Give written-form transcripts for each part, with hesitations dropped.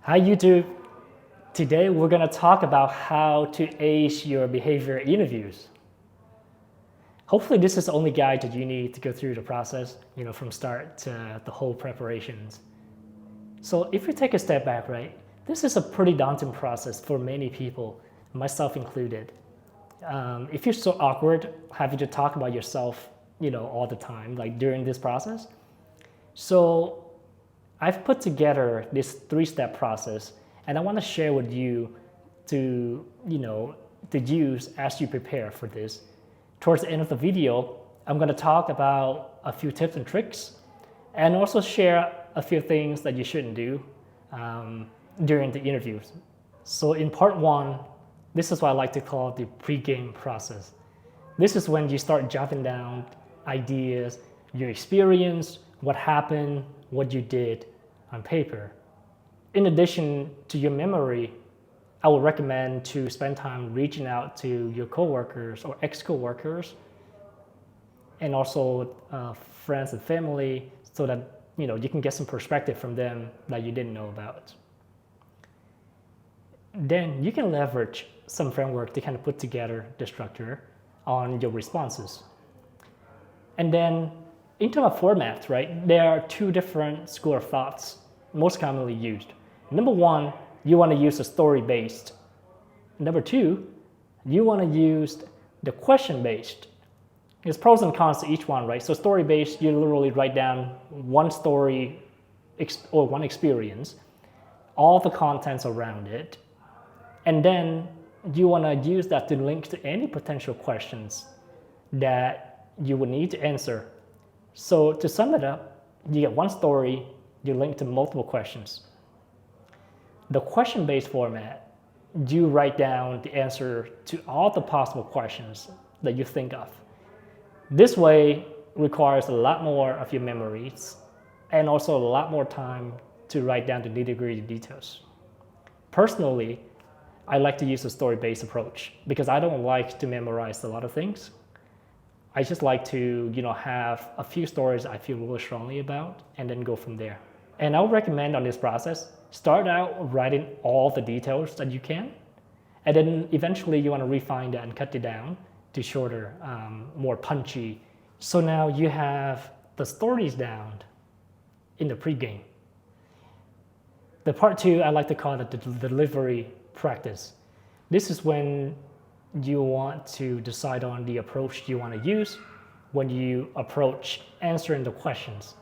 Hi YouTube. Today we're going to talk about how to ace your behavior interviews. Hopefully this is the only guide that you need to go through the process, from start to the whole preparations. So if you take a step back, right, this is a pretty daunting process for many people, myself included. If you're so awkward having to talk about yourself, all the time, like during this process. So I've put together this three-step process, and I want to share with you to use as you prepare for this. Towards the end of the video, I'm going to talk about a few tips and tricks, and also share a few things that you shouldn't do during the interviews. So in part one, this is what I like to call the pre-game process. This is when you start jotting down ideas, your experience, what happened, what you did on paper. In addition to your memory, I would recommend to spend time reaching out to your coworkers or ex-coworkers, and also friends and family, so that you can get some perspective from them that you didn't know about. Then you can leverage some framework to kind of put together the structure on your responses. And then in terms of format, right, there are two different school of thoughts most commonly used. Number one, you want to use a story-based. Number two, you want to use the question-based. There's pros and cons to each one, right? So story-based, you literally write down one story or one experience, all the contents around it, and then you want to use that to link to any potential questions that you would need to answer. So to sum it up, you get one story, you link to multiple questions. The question-based format, you write down the answer to all the possible questions that you think of. This way requires a lot more of your memories and also a lot more time to write down the nitty-gritty details. Personally, I like to use a story-based approach because I don't like to memorize a lot of things. I just like to, have a few stories I feel really strongly about and then go from there. And I would recommend on this process, start out writing all the details that you can, and then eventually you want to refine that and cut it down to shorter, more punchy. So now you have the stories down in the pregame. The part two, I like to call it the delivery practice. This is when you want to decide on the approach you want to use when you approach answering the questions.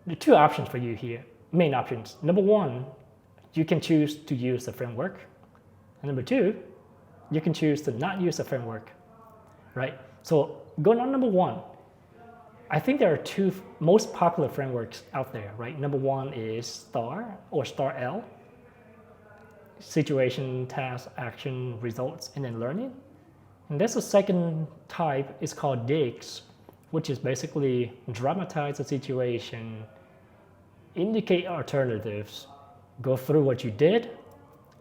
There are two options for you here, main options. Number one, you can choose to use the framework. And number two, you can choose to not use the framework, right? So going on number one, I think there are two most popular frameworks out there, right? Number one is STAR or STAR-L. Situation, task, action, results, and then learning. And there's a second type, it's called DIGS, which is basically dramatize the situation, indicate alternatives, go through what you did,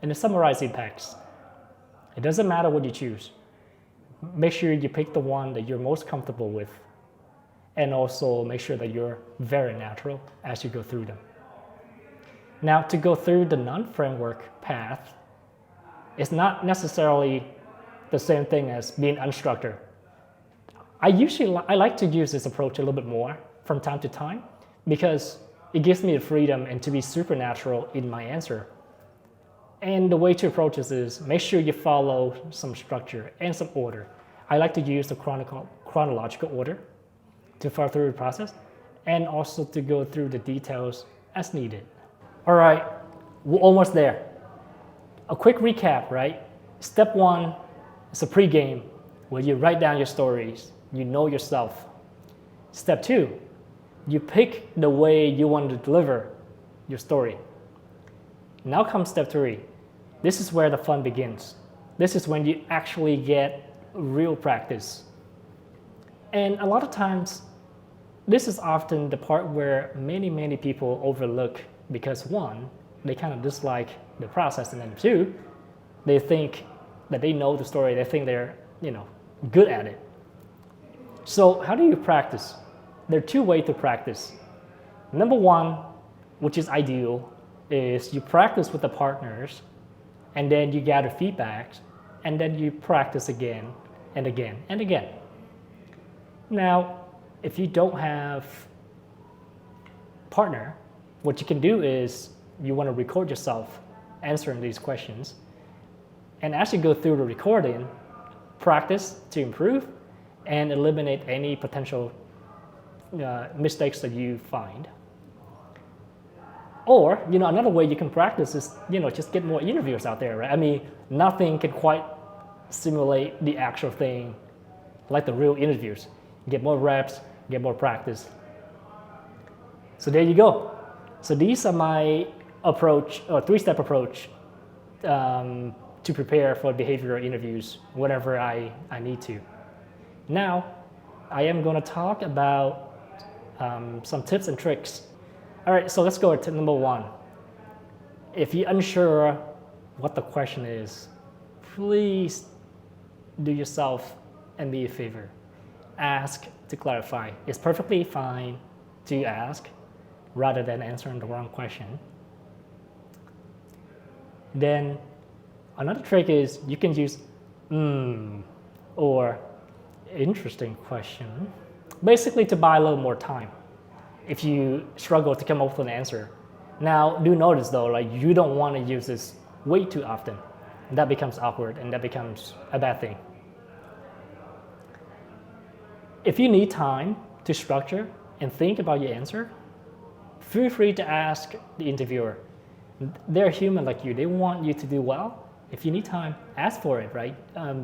and then summarize impacts. It doesn't matter what you choose. Make sure you pick the one that you're most comfortable with, and also make sure that you're very natural as you go through them. Now, to go through the non-framework path, it's not necessarily the same thing as being unstructured. I like to use this approach a little bit more from time to time because it gives me the freedom and to be supernatural in my answer. And the way to approach this is make sure you follow some structure and some order. I like to use the chronological order to follow through the process and also to go through the details as needed. All right, we're almost there. A quick recap, right? Step one is a pregame where you write down your stories, you know yourself. Step two, you pick the way you want to deliver your story. Now comes step three. This is where the fun begins. This is when you actually get real practice. And a lot of times, this is often the part where many people overlook because one, they kind of dislike the process, and then two, they think that they know the story, they think they're good at it. So how do you practice? There are two ways to practice. Number one, which is ideal, is you practice with the partners, and then you gather feedback, and then you practice again and again and again. Now, if you don't have partner, what you can do is you want to record yourself answering these questions, and as you go through the recording, practice to improve and eliminate any potential mistakes that you find. Or, another way you can practice is, just get more interviewers out there, right? I mean, nothing can quite simulate the actual thing like the real interviews. Get more reps, get more practice. So there you go. So these are my approach, or three-step approach to prepare for behavioral interviews whenever I need to. Now, I am going to talk about some tips and tricks. All right, so let's go to number one. If you're unsure what the question is, please do yourself and me a favor. Ask to clarify. It's perfectly fine to ask rather than answering the wrong question. Then another trick is you can use or interesting question, basically to buy a little more time if you struggle to come up with an answer. Now, do notice though, like you don't want to use this way too often. That becomes awkward and that becomes a bad thing. If you need time to structure and think about your answer, feel free to ask the interviewer. They're human like you. They want you to do well. If you need time, ask for it, right?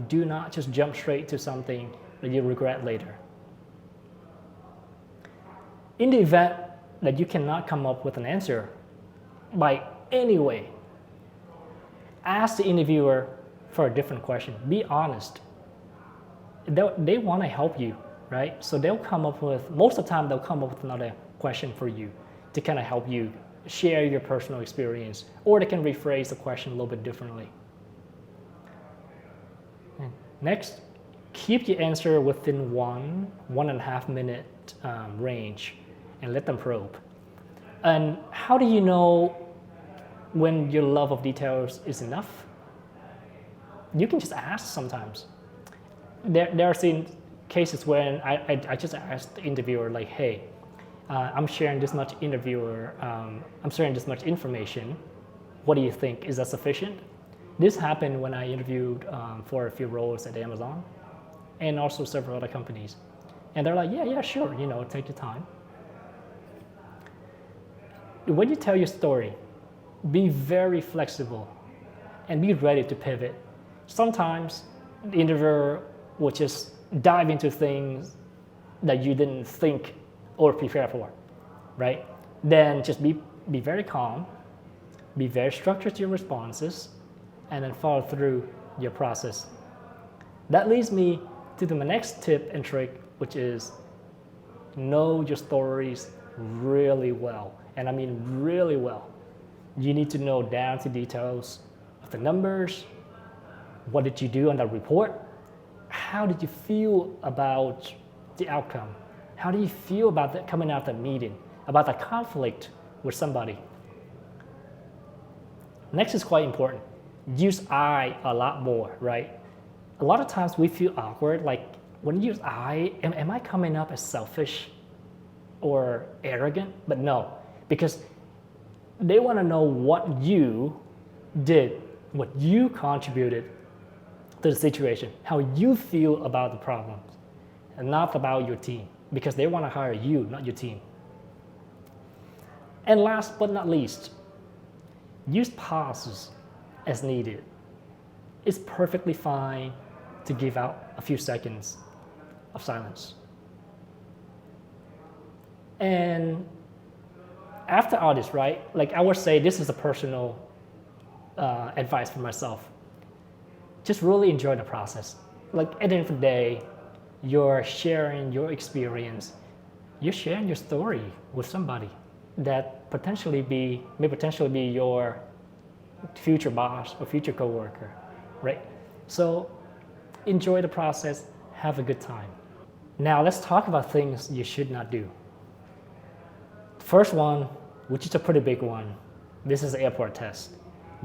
Do not just jump straight to something that you regret later. In the event that you cannot come up with an answer by any way, ask the interviewer for a different question. Be honest. They want to help you, right? So they'll come up with, most of the time they'll come up with another question for you to kind of help you share your personal experience, or they can rephrase the question a little bit differently. Next, keep your answer within 1.5 minute range and let them probe. And how do you know when your love of details is enough? You can just ask sometimes. There are cases when I just asked the interviewer, like, hey, I'm sharing this much I'm sharing this much information. What do you think? Is that sufficient? This happened when I interviewed for a few roles at Amazon and also several other companies. And they're like, yeah, sure, take your time. When you tell your story, be very flexible and be ready to pivot. Sometimes the interviewer will just dive into things that you didn't think or prepare for, right? Then just be very calm, be very structured to your responses, and then follow through your process. That leads me to my next tip and trick, which is know your stories really well. And I mean really well. You need to know down to details of the numbers. What did you do on that report? How did you feel about the outcome? How do you feel about that coming out of the meeting, about the conflict with somebody? Next is quite important. Use I a lot more, right? A lot of times we feel awkward, like when you use I, am I coming up as selfish or arrogant? But no, because they want to know what you did, what you contributed to the situation, how you feel about the problems, and not about your team, because they want to hire you, not your team. And last but not least, use pauses as needed. It's perfectly fine to give out a few seconds of silence. And after all this, right, like I would say this is a personal advice for myself. Just really enjoy the process. Like at the end of the day, you're sharing your experience. You're sharing your story with somebody that may potentially be your future boss or future coworker, right? So enjoy the process, have a good time. Now let's talk about things you should not do. First one, which is a pretty big one, This is an airport test.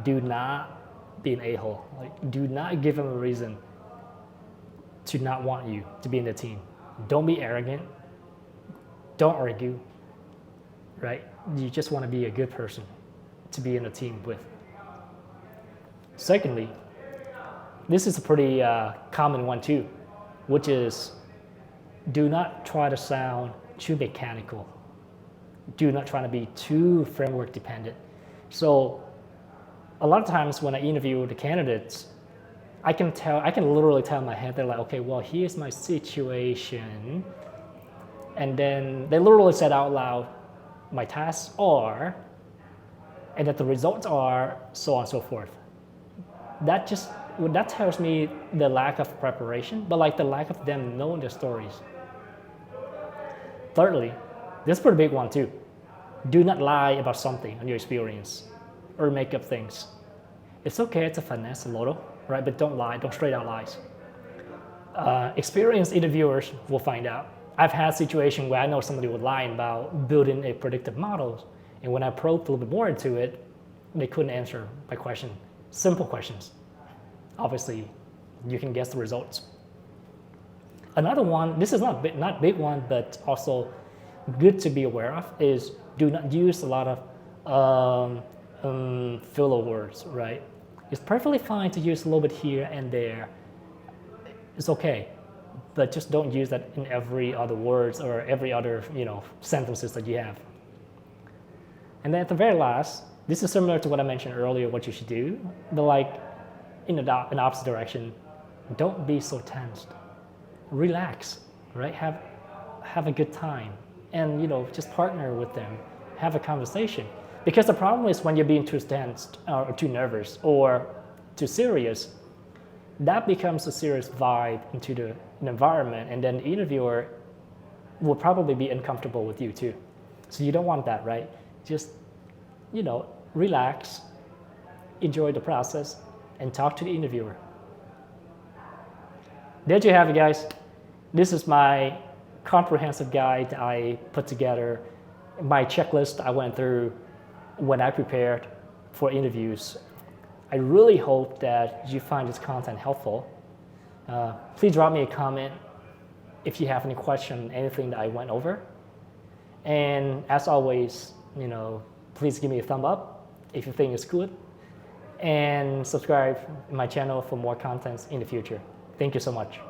Do not be an a-hole. Like, do not give them a reason to not want you to be in the team. Don't be arrogant. Don't argue, right? You just want to be a good person to be in a team with. Secondly, this is a pretty common one too, which is do not try to sound too mechanical. Do not try to be too framework dependent. So a lot of times when I interview the candidates, I can literally tell in my head, they're like, okay, well, here's my situation. And then they literally said out loud, my tasks are, and that the results are, so on and so forth. That tells me the lack of preparation, but like the lack of them knowing their stories. Thirdly, this is a pretty big one too. Do not lie about something on your experience or make up things. It's okay to finesse a little, right? But don't lie, don't straight out lies. Experienced interviewers will find out. I've had situations where I know somebody would lie about building a predictive model, and when I probed a little bit more into it, they couldn't answer my question. Simple questions. Obviously, you can guess the results. Another one, this is not big one, but also good to be aware of, is do not use a lot of filler words, right? It's perfectly fine to use a little bit here and there. It's okay, but just don't use that in every other words or every other sentences that you have. And then at the very last, this is similar to what I mentioned earlier, what you should do, but like in the opposite direction, don't be so tensed. Relax, right? Have a good time, and just partner with them, have a conversation. Because the problem is when you're being too tensed or too nervous or too serious, that becomes a serious vibe into the environment, and then the interviewer will probably be uncomfortable with you too. So you don't want that, right? Just relax, enjoy the process, and talk to the interviewer. There you have it, guys. This is my comprehensive guide I put together, my checklist I went through when I prepared for interviews. I really hope that you find this content helpful. Please drop me a comment if you have any question, anything that I went over. And as always, please give me a thumb up if you think it's good, and subscribe to my channel for more contents in the future. Thank you so much.